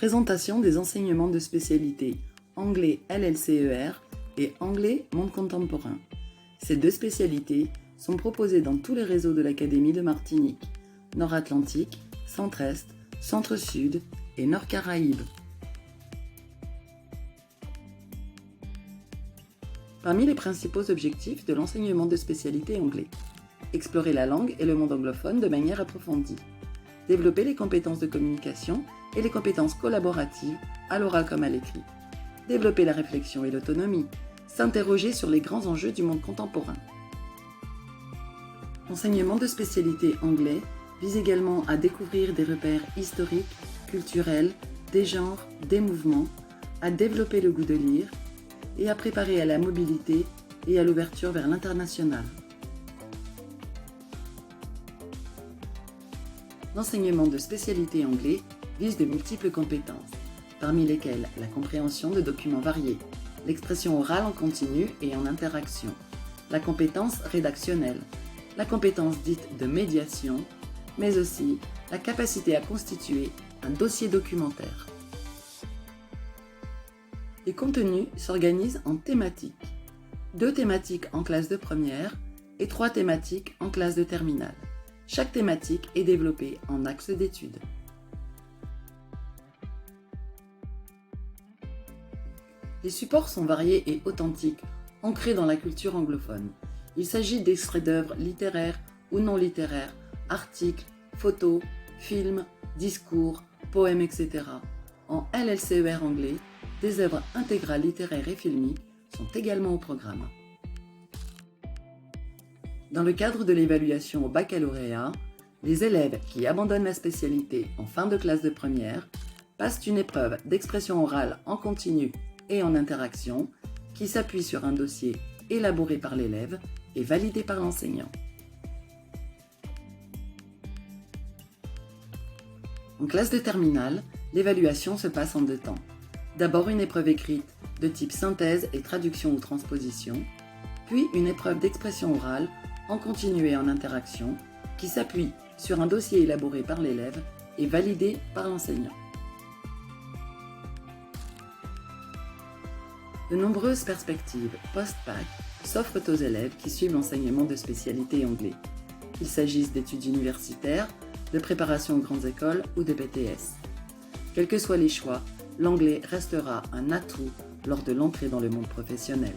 Présentation des enseignements de spécialité anglais LLCER et anglais monde contemporain. Ces deux spécialités sont proposées dans tous les réseaux de l'Académie de Martinique, Nord-Atlantique, Centre-Est, Centre-Sud et Nord-Caraïbes. Parmi les principaux objectifs de l'enseignement de spécialité anglais, explorer la langue et le monde anglophone de manière approfondie, développer les compétences de communication et les compétences collaboratives, à l'oral comme à l'écrit, développer la réflexion et l'autonomie, s'interroger sur les grands enjeux du monde contemporain. L'enseignement de spécialité anglais vise également à découvrir des repères historiques, culturels, des genres, des mouvements, à développer le goût de lire et à préparer à la mobilité et à l'ouverture vers l'international. L'enseignement de spécialité anglais vise de multiples compétences, parmi lesquelles la compréhension de documents variés, l'expression orale en continu et en interaction, la compétence rédactionnelle, la compétence dite de médiation, mais aussi la capacité à constituer un dossier documentaire. Les contenus s'organisent en thématiques, 2 thématiques en classe de première et 3 thématiques en classe de terminale. Chaque thématique est développée en axe d'étude. Les supports sont variés et authentiques, ancrés dans la culture anglophone. Il s'agit d'extraits d'œuvres littéraires ou non littéraires, articles, photos, films, discours, poèmes, etc. En LLCER anglais, des œuvres intégrales littéraires et filmiques sont également au programme. Dans le cadre de l'évaluation au baccalauréat, les élèves qui abandonnent la spécialité en fin de classe de première passent une épreuve d'expression orale en continu et en interaction qui s'appuie sur un dossier élaboré par l'élève et validé par l'enseignant. En classe de terminale, l'évaluation se passe en 2 temps. D'abord une épreuve écrite de type synthèse et traduction ou transposition, puis une épreuve d'expression orale en continu et en interaction qui s'appuie sur un dossier élaboré par l'élève et validé par l'enseignant. De nombreuses perspectives post-bac s'offrent aux élèves qui suivent l'enseignement de spécialité anglais, qu'il s'agisse d'études universitaires, de préparation aux grandes écoles ou de BTS. Quels que soient les choix, l'anglais restera un atout lors de l'entrée dans le monde professionnel.